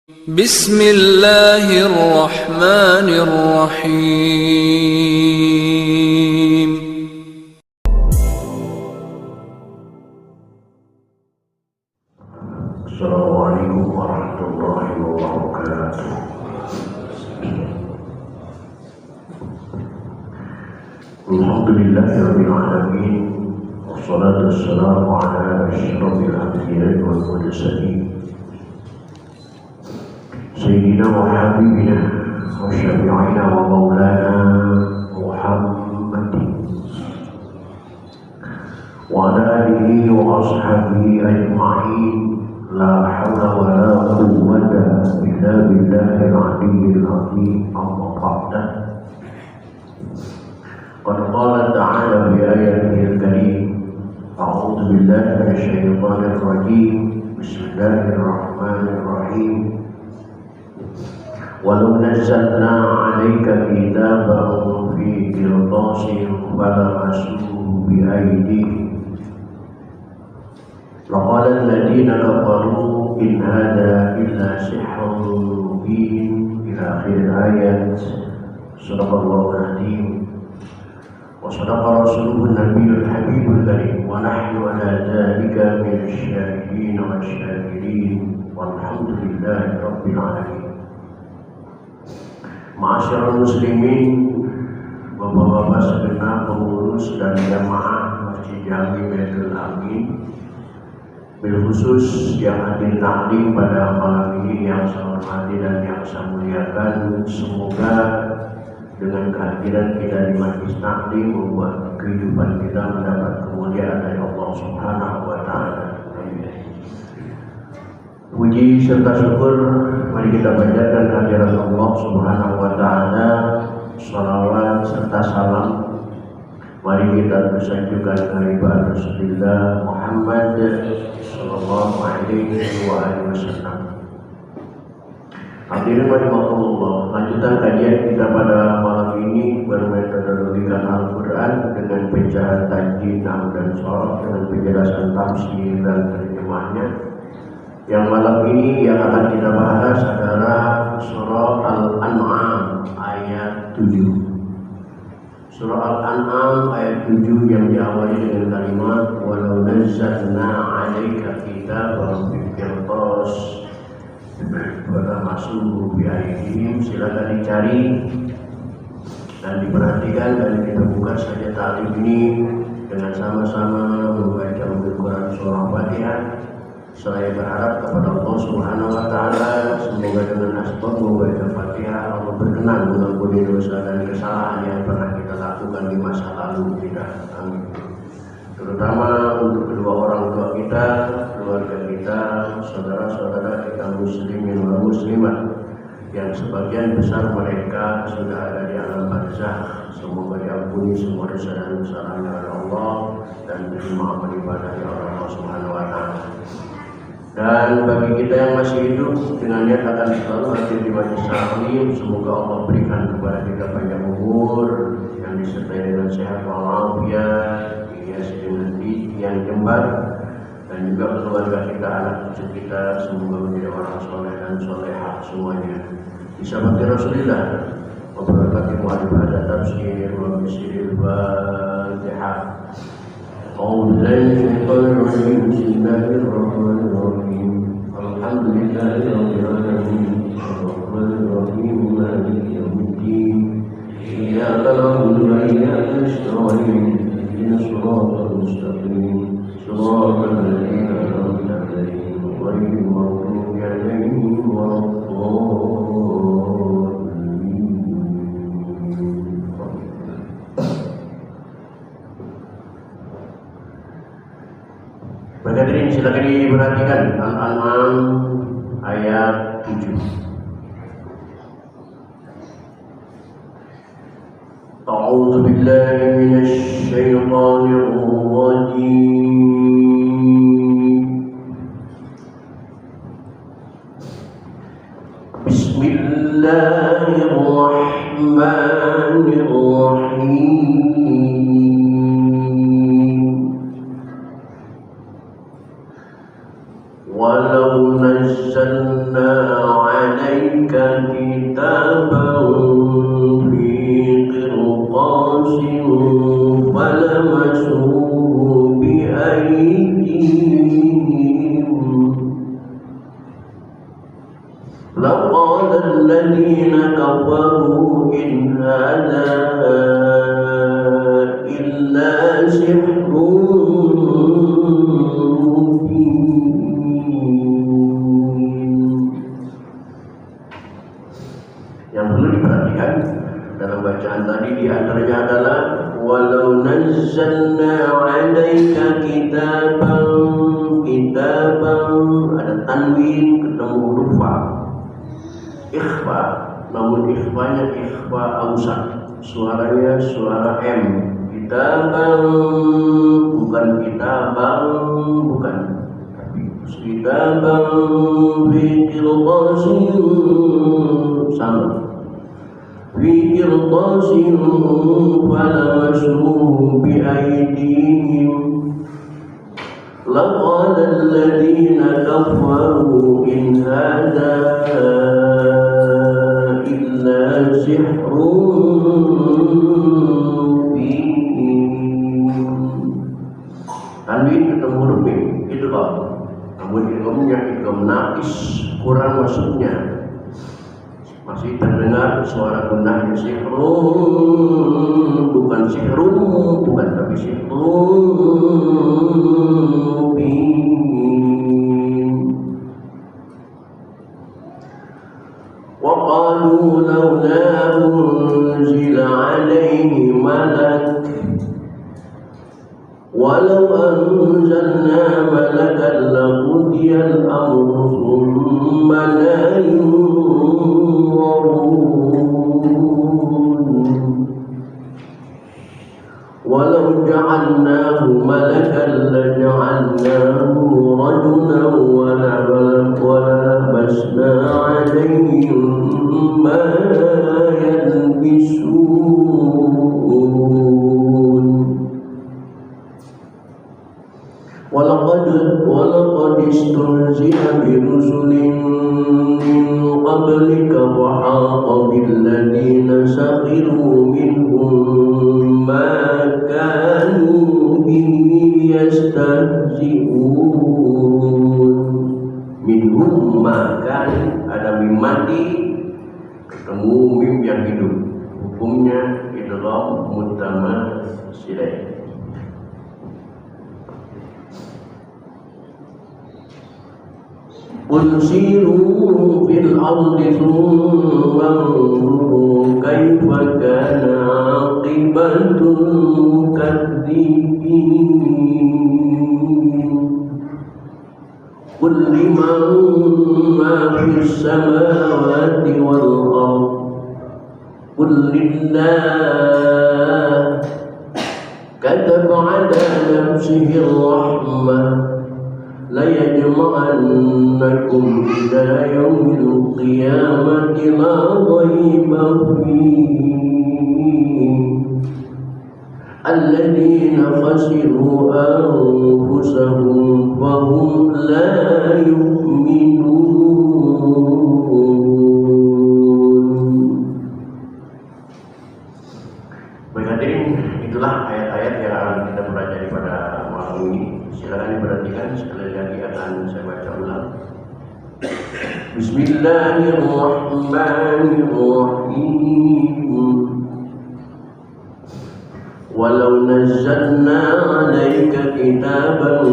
بسم الله الرحمن الرحيم. السلام عليكم ورحمة الله وبركاته. الحمد لله رب العالمين، والصلاة والسلام على أشرف الأنبياء والمرسلين سيدنا وحبيبنا وشفيعنا ومولانا محمد وعلى آله وأصحابه أجمعين. لا حول ولا قوة إلا بالله العلي العظيم. أما بعد، قد قال تعالى في آياته الكريم: أعوذ بالله من الشيطان الرجيم، بسم الله الرحمن الرحيم. ولو نزلنا عليك كتابا في قرطاس فلمسوه بأيديهم لقال الذين كفروا إن هذا إلا سحر مبين. إلى آخر الآيات. صدق الله العظيم وصدق رسوله النبي الحبيب الكريم، ونحن على ذلك من الشاهدين والشاكرين، والحمد لله رب العالمين. Ma'asyiral muslimin, bapak-bapak segenap pengurus dan jamaah Masjid Jami Baitul Amin, bil khusus yang hadir taklim pada malam ini yang saya hormati dan yang saya muliakan. Semoga dengan kehadiran kita di majlis taklim membuat kehidupan kita mendapat kemuliaan dari Allah Subhanahu wa taala. Puji serta syukur mari kita panjatkan kehadirat Allah Subhanahu wa taala. Shalawat serta salam mari kita tersanjungkan kepada Rasulullah Muhammad sallallahu alaihi wasallam. Hadirin rahimakumullah, lanjutan kajian kita pada malam ini bermetodologikan Al-Quran dengan pecahan tajwid, nahwu dan sharh dengan penjelasan tafsir dan terjemahnya. Yang malam ini yang akan kita bahas adalah surah Al-An'am ayat 7. Surah Al-An'am ayat 7 yang diawali dengan kalimat walau nazzalna 'alaika kitaban fi qirtas falamasuhu bi aydihim. Silakan dicari dan diperhatikan dan kita buka saja taklim ini dengan sama-sama membaca Al-Quran surah Fatihah. Saya berharap kepada Allah Subhanahu wa taala semoga dengan asbab membaca Fatihah Allah berkenan mengampuni dosa dan kesalahan yang pernah kita lakukan di masa lalu kita. Amin. Terutama untuk kedua orang tua kita, keluarga kita, saudara-saudara kita muslimin dan muslimat yang sebagian besar mereka sudah ada di alam barzakh. Semoga diampuni semua dosa dan kesalahannya oleh Allah dan diterima amal ibadah oleh Allah Subhanahu wa taala. Dan bagi kita yang masih hidup dengan niat akan selalu hadir di majlis taklim, semoga Allah berikan kepada kita panjang umur yang disertai dengan sehat walafiat, dihiasi dengan rizki yang jembar, dan juga keluarga kita, anak cucu kita semoga menjadi orang soleh dan solehah semuanya. Bisa bakti Rasulullah, wabarakatuh mu'alifah tafsir wa bisiril Fatihah. أعوذ بالله من الشيطان الرجيم. بسم الله الرحمن الرحيم. الحمد لله رب العالمين الرحمن الرحيم مالك يوم الدين إياك نعبد وإياك نستعين اهدنا الصراط المستقيم صراط الذين أنعمت عليهم غير المغضوب عليهم ولا الضالين. Hadirin silakan diperhatikan Al-An'am ayat 7. A'udzu billahi minasy syaithanir rajim. Bismillahirrahmanirrahim. Walau nazzalna كتابا في قرطاس فلمسوه بأيديهم لقال الذين كفروا إن هذا إلا سحر Yang perlu diperhatikan dalam bacaan tadi di antaranya adalah walau nazzalna 'alaika kitaban ada tanwin ketemu huruf fa ikhfa, namun ikhfanya ikhfa ausat, suaranya suara M. Kitaban bukan kitaban, bukan, tapi kitaban fi qirtasin sama. في قرطاس فلمسوه بأيديهم لقال الذين كفروا إن هذا إلا سحر مبين. Tanwin ketemu huruf B itu loh, namun idghamnya idgham naqis, kurang maksudnya. Masih terdengar suara gunanya sihrun, bukan sihrun, bukan, tapi sihrun mubin. Wa qalu lawla unzila alaihi malak walau anzalna malakan laqudiyal amru thumma la walau ja'alnahu malakan laja'alnahu rajulan wa labasna 'alaihim ma yalbisun. Walaqad istunzila birusulin min qablika wa haqa billadhina sakhiru minhum ma kanu bihi yastahzi'un. Minhum ma kan, ada mim mati ketemu mim yang hidup, hukumnya idgham mutamatsilai. قل سيروا في الأرض ثم انظروا كيف كان عاقبة المكذبين قل لمن ما في السماوات والأرض قل لله كتب على نفسه الرحمة ليجمعنكم إلى يوم القيامة لا ريب فيه الذين خسروا أنفسهم فهم لا يؤمنون. Baik hadirin, itulah ayat-ayat yang akan kita pelajari pada malam ini. Silakan diperhatikan, sekali lagi akan saya baca ulang. Bismillahirrahmanirrahim. Walau nazzalna 'alaika kitaban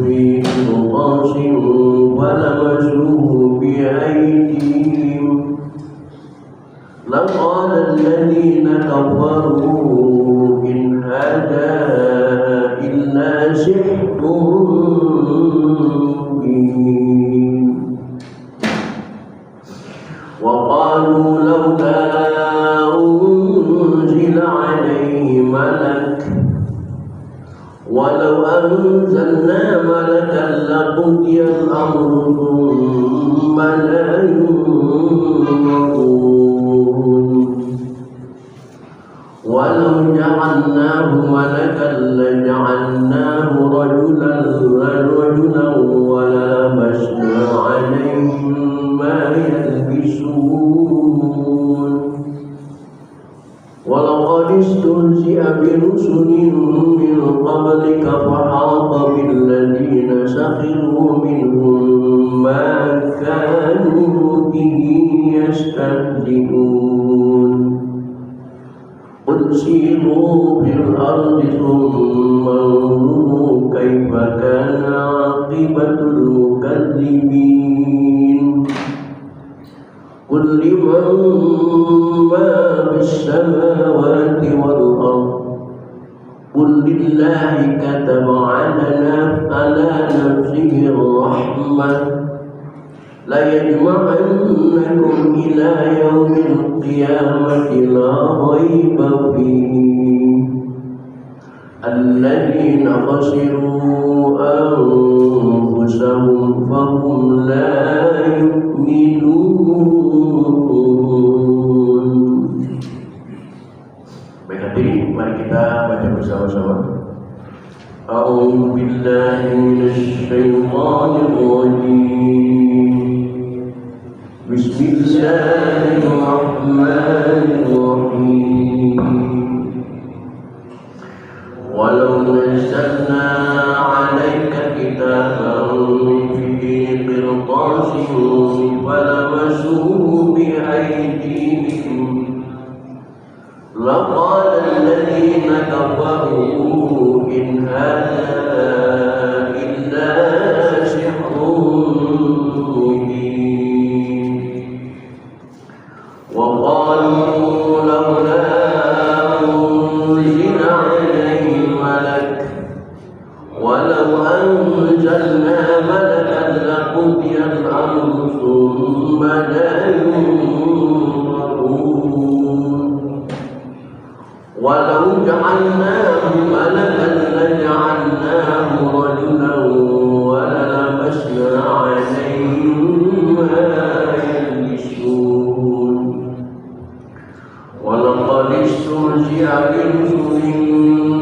fi qirtasin falamasuhu bi'aydihim laqala alladhina kafaru in hadha illa sihrun mubin. Wa qalu lawla unzila alaihi malak walau anzalna malakan laqudiyal amru thumma la yunzarun walau ja'alnahu malakan laja'alnahu rajulan wa labasna 'alaihim ma yalbisun. يبلسون ولقد استهزئ برسل من قبلك فحاق بالذين سخروا منهم ما كانوا به يستهزئون قل سيروا في الأرض ثم انظروا كيف كان عاقبة المكذبين قل لمن ما في السماوات والأرض قل لله كتب على نفسه الرحمة ليجمعنكم إلى يوم القيامة لا ريب فيه الذين خسروا أنفسهم فهم لا يؤمنون. Baik hadirin, mari kita baca bersama-sama. A'udzu billahi minasy syaithanir rajim. Bismillahirrahmanirrahim. Walau nazzalna 'alaika kitaban fi qirtasin falamasuhu bi'aydihim laqala alladhina kafaru in hadha illa sihrun mubin wa qalu lawla unzila alayhi malak walau anzalna malakan laqudiya al-amru thumma la ولو جعلناه ملكا لجعلناه رجلا وللبسنا عليهم ما يلبسون ولقد استهزئ برسل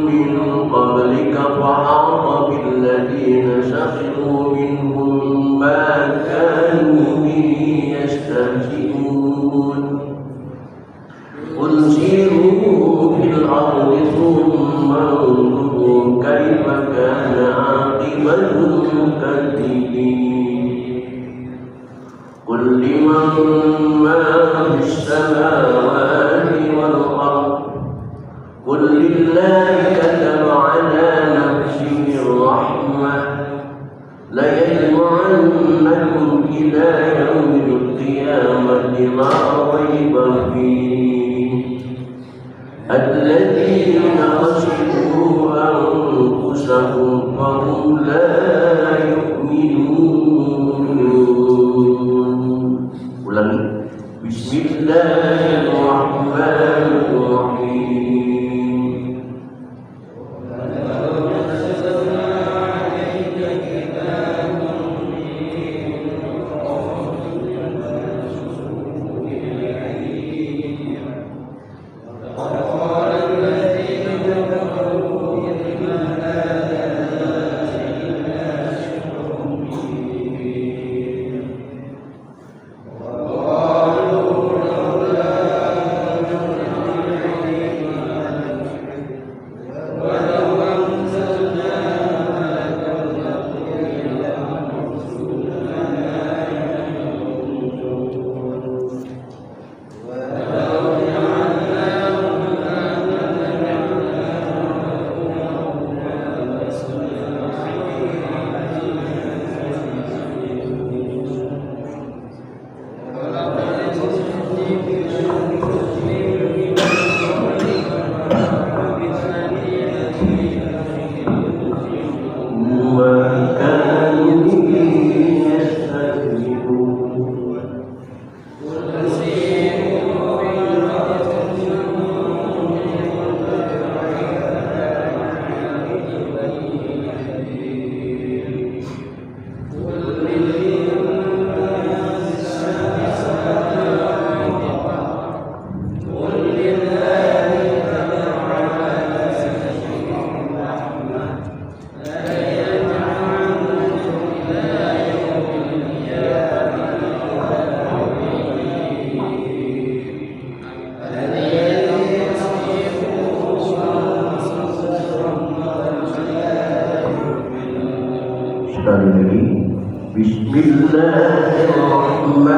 من قبلك فحاق بالذين سخروا منهم ما كانوا به يستهزئون قل سيروا في الأرض ثم انظروا كيف كان عاقبة المكذبين قل لمن ما في السماوات والأرض قل لله كتب على نفسه الرحمة ليجمعنكم إلى يوم القيامة لا ريب فيه الذين خسروا أنفسهم فهم لا يؤمنون. Ulangi. Bismillahirrahmanirrahim. وقالوا لولا Bismillahirrahmanirrahim.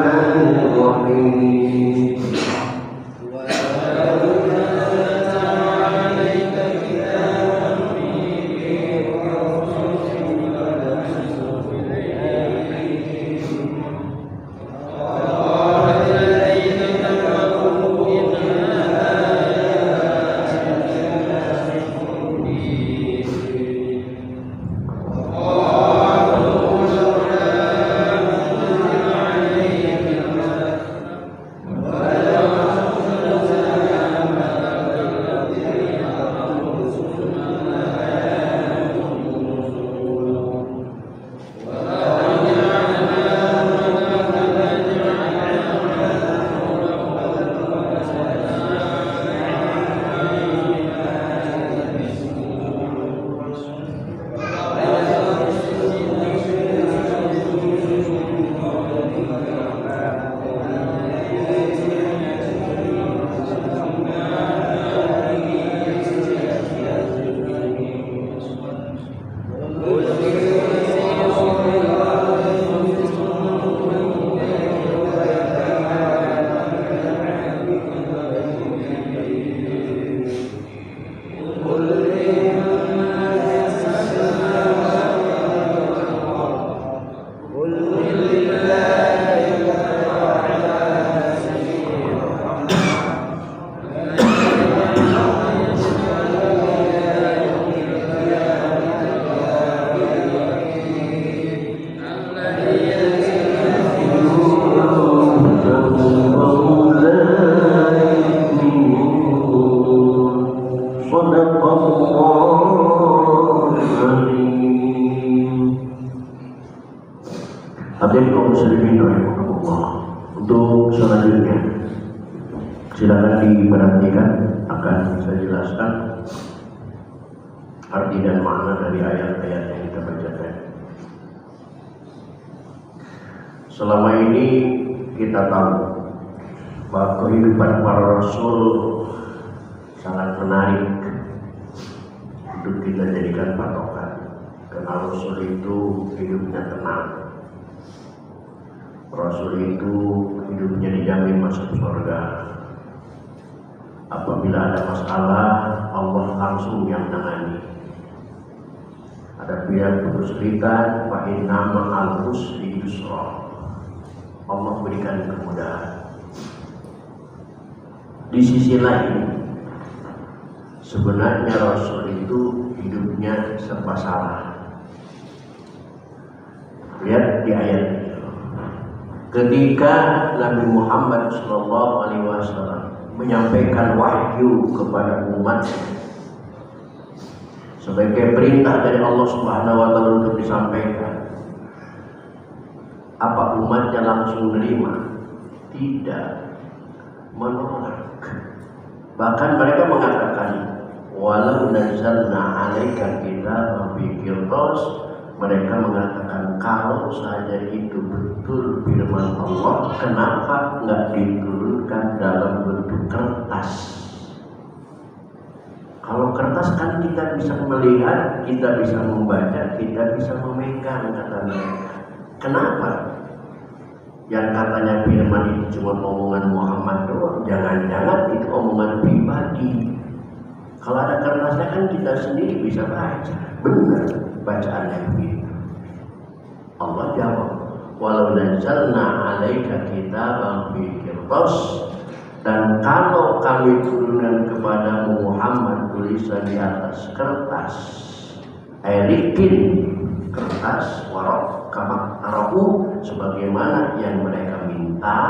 Hadirin kaum muslimin rahimakumullah. Untuk selanjutnya silakan diperhatikan, akan saya jelaskan arti dan makna dari ayat-ayat yang kita bacakan. Selama ini kita tahu bahwa kehidupan para rasul sangat menarik untuk kita jadikan patokan, karena rasul itu hidupnya tenang. Rasul itu hidupnya dijamin masuk surga. Apabila ada masalah, Allah langsung yang menangani. Ada pihak kesulitan, fa inna ma'al usri yusra. Allah berikan kemudahan. Di sisi lain, sebenarnya Rasul itu hidupnya serba salah. Lihat di ayat ini. Ketika Nabi Muhammad SAW menyampaikan wahyu kepada umat sebagai perintah dari Allah Subhanahu wa Ta'ala untuk disampaikan, apa umatnya langsung menerima? Tidak, menolak. Bahkan mereka mengatakan, walau nazzalna 'alaika kitaban fi qirtas. Mereka mengatakan, kalau saja itu betul firman Allah, kenapa nggak diturunkan dalam bentuk kertas? Kalau kertas kan kita bisa melihat, kita bisa membaca, kita bisa memegang, kata mereka. Kenapa? Yang katanya firman itu cuma omongan Muhammad doang, jangan-jangan itu omongan pribadi. Kalau ada kertasnya kan kita sendiri bisa baca, benar bacaannya begitu. Allah jawab, walau nazzalna 'alaika kitaban fi qirtas, dan kalau kami turunkan kepada Muhammad tulisan di atas kertas, rikin kertas, warok kama arahu, sebagaimana yang mereka minta,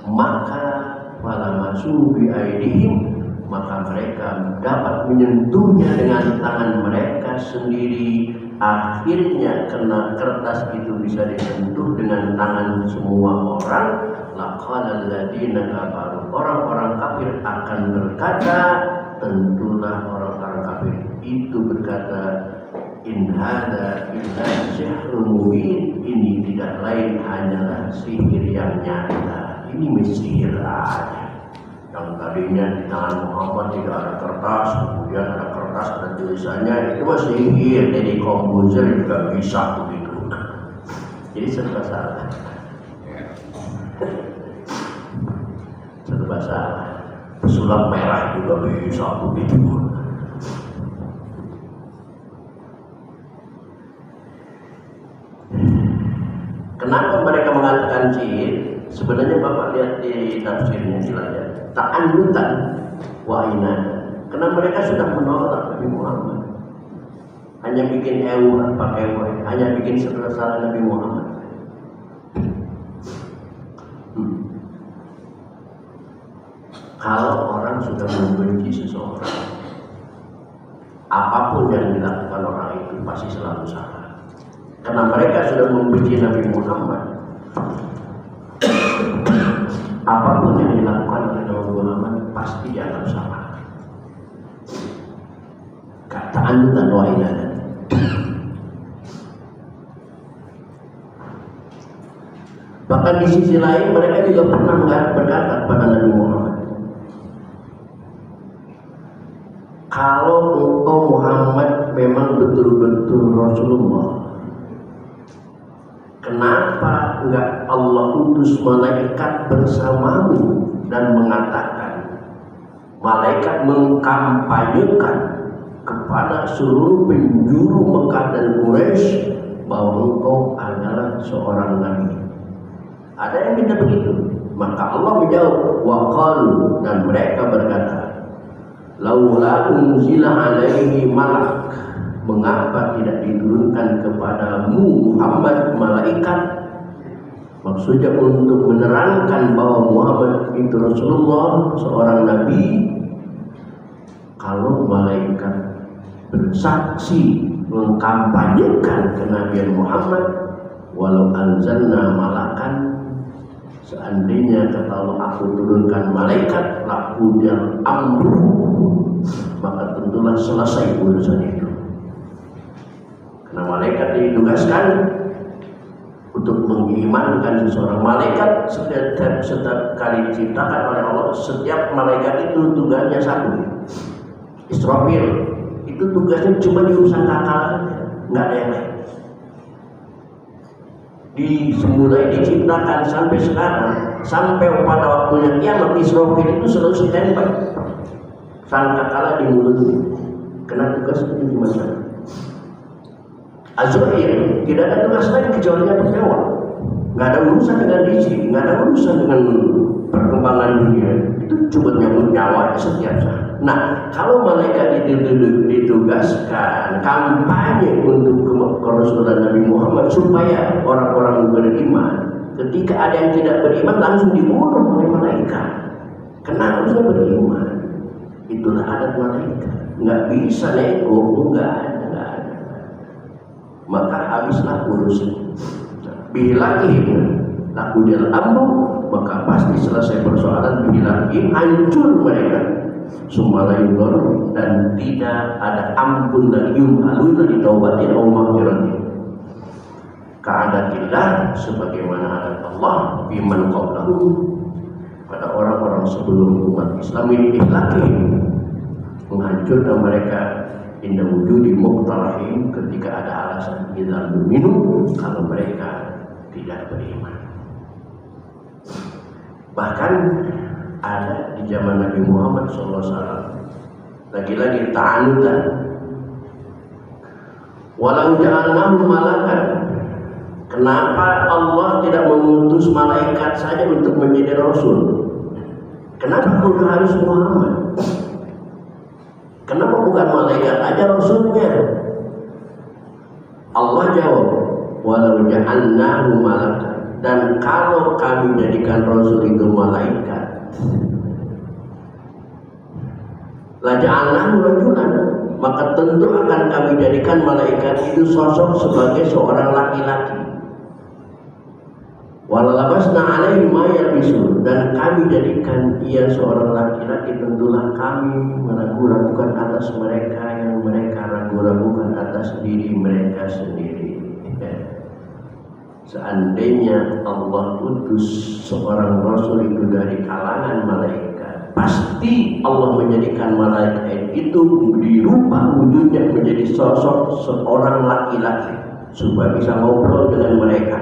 maka falamasu bi aidihim, maka mereka dapat menyentuhnya dengan tangan mereka sendiri. Akhirnya karena kertas itu bisa disentuh dengan tangan semua orang, laqala alladziina kafaru, orang-orang kafir akan berkata, tentulah orang-orang kafir itu berkata, in hadza illa sihrun mubin, ini tidak lain hanyalah sihir yang nyata. Ini sihir aja. Yang tadinya di tangan Muhammad tidak ada kertas, kemudian ada kertas, ada tulisannya, itu masih sihir. Jadi komposer juga bisa begitu. Jadi serba salah. Serba salah. Pesulap merah juga bisa begitu. Kenapa mereka mengatakan jin? Sebenarnya Bapak lihat di tafsirnya silahkan. Ta'annutan wa inada. Karena mereka sudah menolak Nabi Muhammad. Hanya bikin pakai hanya bikin salah Nabi Muhammad. Kalau orang sudah membenci seseorang, apapun yang dilakukan orang itu pasti selalu salah. Karena mereka sudah membenci Nabi Muhammad, apapun yang dilakukan oleh Nabi Muhammad pasti dianggap salah. Kataan dan wainan. Bahkan di sisi lain mereka juga pernah berkata kepada Nabi Muhammad, kalau engkau Muhammad memang betul-betul Rasulullah, kenapa enggak Allah utus malaikat bersamamu dan mengatakan, malaikat mengkampanyekan kepada seluruh penjuru Mekah dan Quraisy bahwa engkau adalah seorang nabi. Ada yang minta begitu, maka Allah menjawab, waqalu, dan mereka berkata, laula unzila alaihi malak, mengapa tidak diturunkan kepadamu Muhammad malaikat? Maksudnya untuk menerangkan bahwa Muhammad itu Rasulullah, seorang nabi. Kalau malaikat bersaksi mengkampanyekan kenabian Muhammad, walau anzalna malakan, seandainya kata Allah aku turunkan malaikat, laqudil amru, maka tentulah selesai urusan itu. Karena malaikat ditugaskan untuk mengimankan seseorang. Malaikat setiap kali diciptakan oleh Allah, setiap malaikat itu tugasnya satu. Israfil itu tugasnya cuma di urusan akal, nggak ada yang lain. Mulai diciptakan sampai sekarang, sampai pada waktunya kiamat, Israfil itu selalu standby. Sangkakala di mulutnya, karena tugasnya cuma satu. Azrail tidak ada tugas lain kecuali berdakwah. Nggak ada urusan dengan rizki, nggak ada urusan dengan perkembangan dunia. Itu cuma nyambut nyawa setiap saat. Nah, kalau malaikat ditugaskan kampanye untuk kerasulan Nabi Muhammad supaya orang-orang beriman, ketika ada yang tidak beriman langsung dibunuh oleh malaikat. Karena harusnya beriman. Itulah adat malaikat. Nggak bisa nego, nggak ada. Maka habislah urusan. Bila laku dia amru, maka pasti selesai persoalan. Bila hancur mereka, sumalayulor, dan tidak ada ampun dan yumhaluna ditaubatin Allah maghfirati. Keadatillah sebagaimana adat Allah biman qablahu, pada orang-orang sebelum umat Islam ini ihlaki, menghancurkan mereka indah wujudi muqtarahim, ketika ada alasan idzal minum, kalau mereka tidak beriman. Bahkan ada di zaman Nabi Muhammad SAW lagi-lagi ta'anutan, walau ja'alnahu malakan, kenapa Allah tidak mengutus malaikat saja untuk menjadi rasul? Kenapa harus Muhammad? Kenapa bukan malaikat aja rasulnya? Allah jawab, walau ja'alnahu malakan, dan kalau kami jadikan rasul itu malaikat, la ja'alnahu rajulan, maka tentu akan kami jadikan malaikat itu sosok sebagai seorang laki-laki. Walalabasna alaihi ma yalbisun, dan kami jadikan ia seorang laki-laki, tentulah kami meragu-ragukan atas mereka yang mereka ragu-ragukan atas diri mereka sendiri. Seandainya Allah utus seorang rasul itu dari kalangan malaikat, pasti Allah menjadikan malaikat itu dirubah wujudnya menjadi sosok seorang laki-laki supaya bisa ngobrol dengan mereka.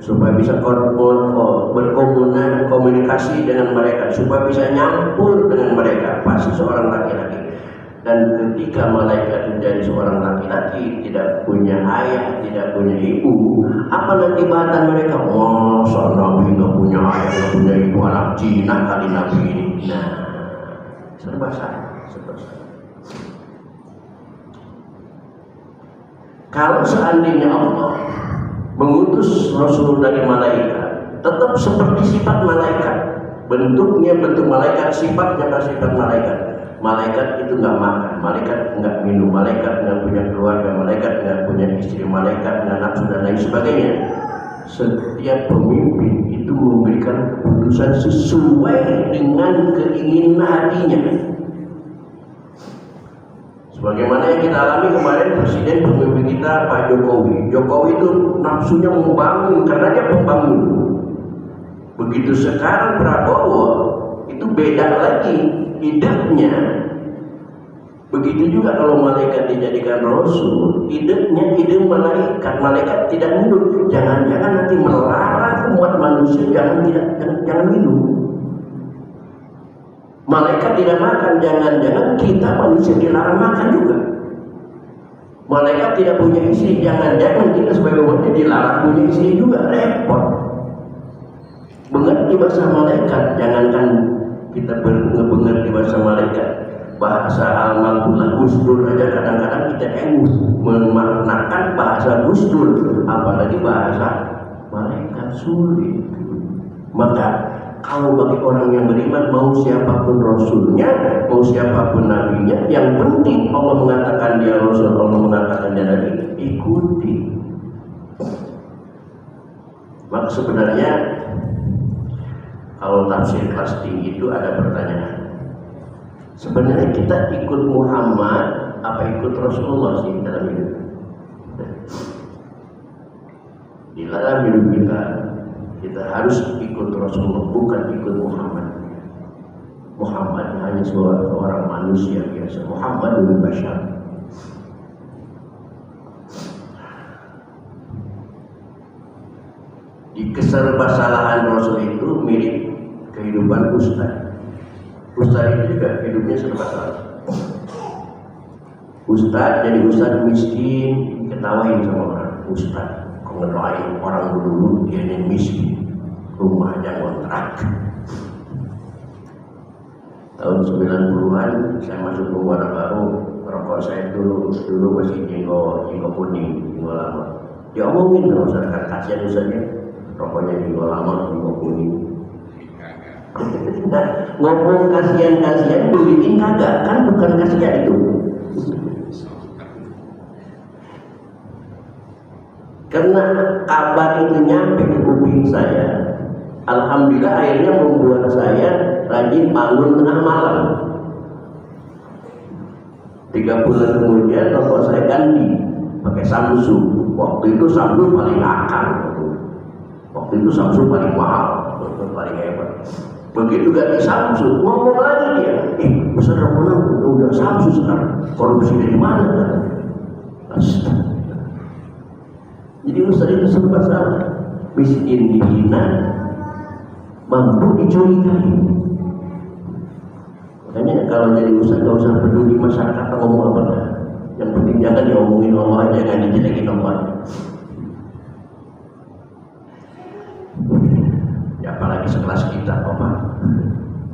supaya bisa berkomunikasi dengan mereka, supaya bisa nyampur dengan mereka, pasti seorang laki-laki. Dan ketika malaikat menjadi seorang laki-laki, tidak punya ayah, tidak punya ibu, apa nanti bahasan mereka? Masa Nabi nggak punya ayah, nggak punya ibu, anak Cina kali Nabi ini. Nah, serba salah, serba salah. Kalau seandainya Allah mengutus Rasul dari malaikat, tetap seperti sifat malaikat, bentuknya bentuk malaikat, sifatnya sifat malaikat. Malaikat itu nggak makan, malaikat nggak minum, malaikat nggak punya keluarga, malaikat nggak punya istri, malaikat nggak nafsu dan lain sebagainya. Setiap pemimpin itu memberikan keputusan sesuai dengan keinginan hatinya. Sebagaimana yang kita alami kemarin, presiden pemimpin kita Pak Jokowi. Jokowi itu nafsunya membangun karena dia pembangun. Begitu sekarang Prabowo itu beda lagi idenya. Begitu juga kalau malaikat dijadikan rasul, idenya ide malaikat. Malaikat tidak minum. Jangan-jangan nanti melarang umat manusia jangan minum. Malaikat tidak makan, jangan-jangan kita manusia dilarang makan juga. Malaikat tidak punya istri, jangan-jangan kita sebagai umatnya dilarang punya istri juga. Repot. Mengerti bahasa malaikat, jangankan kita mengerti bahasa malaikat, bahasa al-malkulah gusdur aja kadang-kadang kita engus memaknakan bahasa gusdur, apalagi bahasa malaikat sulit. Maka kalau bagi orang yang beriman, mau siapapun rasulnya, mau siapapun nabinya, yang penting Allah mengatakan dia rasul, Allah mengatakan dia nabi, ikuti. Maka sebenarnya kalau tafsir kelas tinggi itu ada pertanyaan. Sebenarnya kita ikut Muhammad apa ikut Rasulullah sih dalam hidup? Di dalam hidup kita harus ikut Rasulullah, bukan ikut Muhammad. Muhammad hanya seorang manusia biasa. Muhammad bin Bashar. Di keserba-salahan Rasul itu mirip kehidupan Ustaz. Ustaz itu juga hidupnya serba salah. Ustaz jadi ustaz miskin, ketawain sama orang. Ustaz ngerayain orang dulu dia yang miskin, rumahnya kontrak. Tahun 90-an saya masuk ke Muara Baru, rokok saya dulu masih jenggo kuning, jenggo lama. Diomongin sama masyarakat, kasihan ustaznya, rokoknya jenggo lama, jenggo kuning. Ngomong kasihan beliin kagak, kan bukan kasihan itu. Karena kabar itu nyampe ke kuping saya, alhamdulillah akhirnya membuat saya rajin bangun tengah malam. 3 bulan kemudian rokok saya ganti pakai Samsung. Waktu itu Samsung paling akal, waktu itu Samsung paling mahal, paling hebat. Begitu ganti Samsung, ngomong lagi dia, besar rokok udah Samsung sekarang, korupsi dari mana? Astaga. Jadi ustaz itu serba salah, miskin dihina, mampu dicurigai. Makanya kalau jadi ustaz gak usah peduli masyarakat ngomong apa lah. Yang penting jangan diomongin Allah aja, jangan dijelekin Allah. Ya apalagi sekelas kita, apa?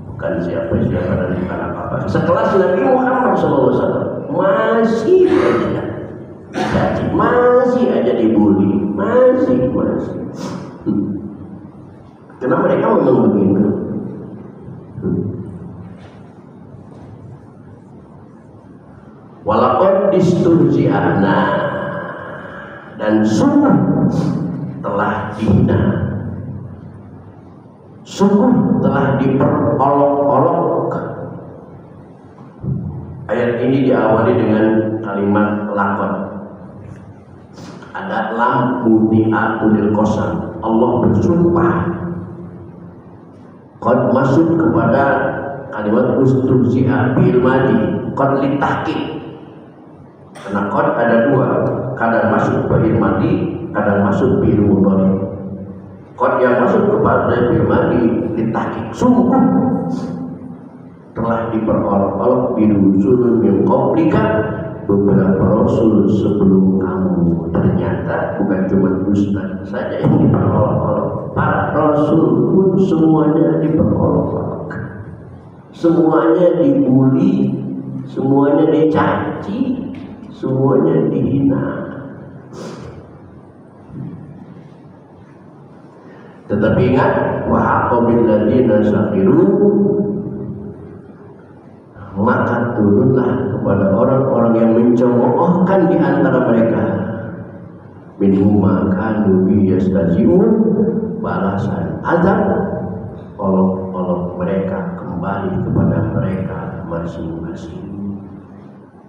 Bukan siapa dan bukan apa-apa. Sekelas Nabi Muhammad SAW masih aja dibully, masih. Karena mereka memang begitu. Walaqad isturji'ana, dan sungguh telah dihina, sungguh telah diperolok-olok. Ayat ini diawali dengan kalimat laqad. Ada lam muti'atul qasam. Allah bersumpah. Qad masuk kepada kalimat usturji'a bil madi, qad litahqiq. Karena qad ada 2, kadang masuk bil madi, kadang masuk bil mudhari. Qad yang masuk kepada pribadi ditahqiq, sungguh telah diperolok-olok birusul min qablika, beberapa rasul sebelum kamu. Ternyata bukan cuma ustaz saja yang diperolok-olok, para rasul pun semuanya diperolok-olok, semuanya dibuli, semuanya dicaci, semuanya dihina. Tetapi ingat, wa aqabil ladina sakhiru, maka turunlah kepada orang-orang yang mencemoohkan di antara mereka, minhum kanu yastazi'un, balasan azab olok-olok mereka kembali kepada mereka masing-masing.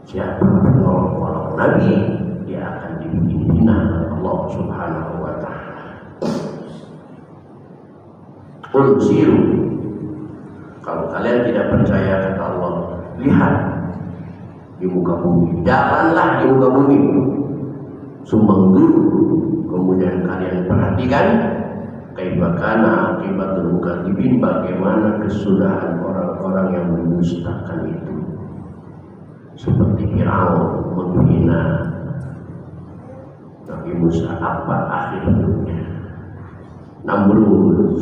Siapa olok-olok Nabi, dia akan dibikin hina Allah Subhanahu wa ta'ala. Qul siru, kalau kalian tidak percaya kata Allah, lihat di muka bumi, jalanlah di muka bumi, sumanggu, kemudian kalian perhatikan kaibakana akibatul mukadzibin, bagaimana kesudahan orang-orang yang mendustakan itu. Seperti Firaun menghina Nabi Musa, apa akhir hidupnya? Namrud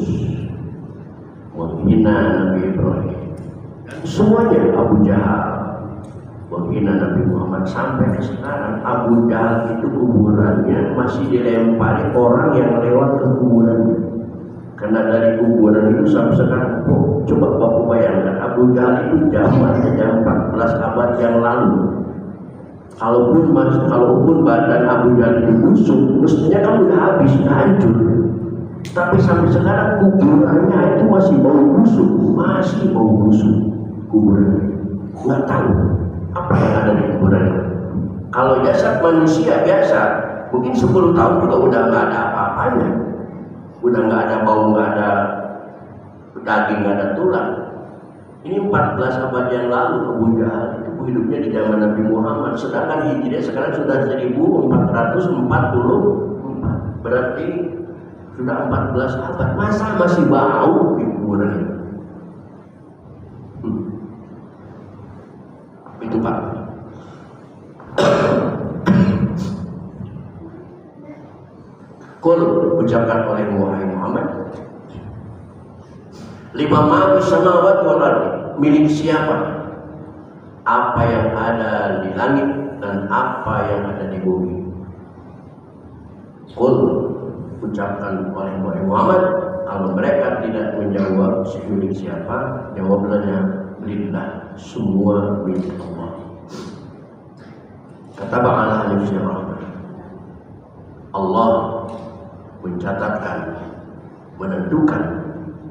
menghina Nabi Ibrahim, semuanya. Abu Jahal menghina Nabi Muhammad. Sampai ke sekarang Abu Jahal itu kuburannya masih dilempari orang yang lewat ke kuburannya. Karena dari kuburan itu sampai sekarang, coba Bapak bayangkan, Abu Jahal itu zamannya 14 abad yang lalu. Kalaupun badan Abu Jahal itu busuk, mestinya kan udah habis, udah hancur. Tapi sampai sekarang kuburannya itu masih bau busuk, kuburannya. Nggak tahu apa yang ada di kuburannya. Kalau jasad manusia biasa, mungkin 10 tahun juga udah nggak ada apa-apanya, udah nggak ada bau, nggak ada daging, nggak ada tulang. Ini 14 abad yang lalu Abu Jahal itu hidupnya di zaman Nabi Muhammad, sedangkan Hijriah sekarang sudah 1444, berarti sudah 14 abad, masa masih bau di kuburan itu? Itu Pak. Qul, ucapkan oleh Muhammad, lima ma samawat wal ardh, milik siapa apa yang ada di langit dan apa yang ada di bumi. Qul, ucapkan oleh Muhammad, kalau mereka tidak menjawab milik siapa, jawablah lillah, semua milik Allah. Kata Ba'ala Rahman, Allah mencatatkan, menentukan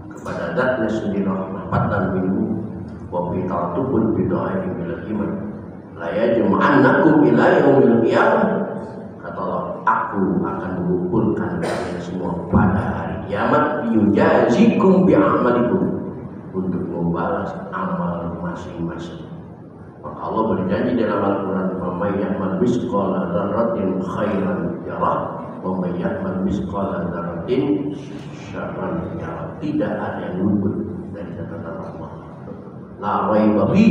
kepada zatnya sendiri rahmatan minhu wa fi ta'atubul bid'a'i bil iman la yajma'annakum ila yaumil qiyamah. Kata Allah, aku akan mengumpulkan kalian semua pada hari kiamat, yujazikum bi'amalikum, untuk membalas amal masing-masing. Maka Allah berjanji dalam Al-Quran, "Faman ya'mal mithqala dzarratin khairan yarah, wa man ya'mal mithqala dzarratin syarran yarah." Tidak ada yang luput dari catatan Allah. La raiba fi,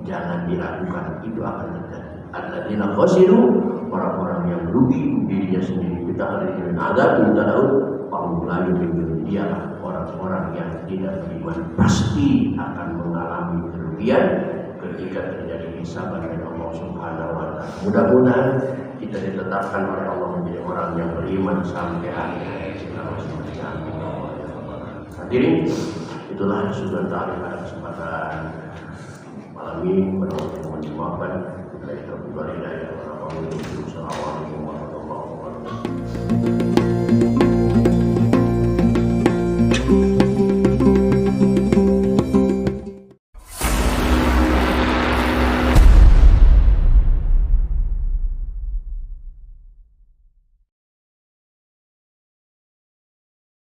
jangan diragukan, itu akan terjadi. Alladzina khasiru, orang-orang yang rugi dirinya sendiri. Kita hari ini ada minta daun pamulayu bin, dialah orang-orang yang tidak beriman, pasti akan mengalami kerugian ketika terjadi hisab dari Allah Subhanahu wa ta'ala. Mudah-mudahan kita ditetapkan oleh Allah menjadi orang yang beriman sampai akhir. Hadirin, itulah sudah tadi pada kesempatan malam ini. Mohon dimaafkan dari Assalamualaikum warahmatullahi wabarakatuh.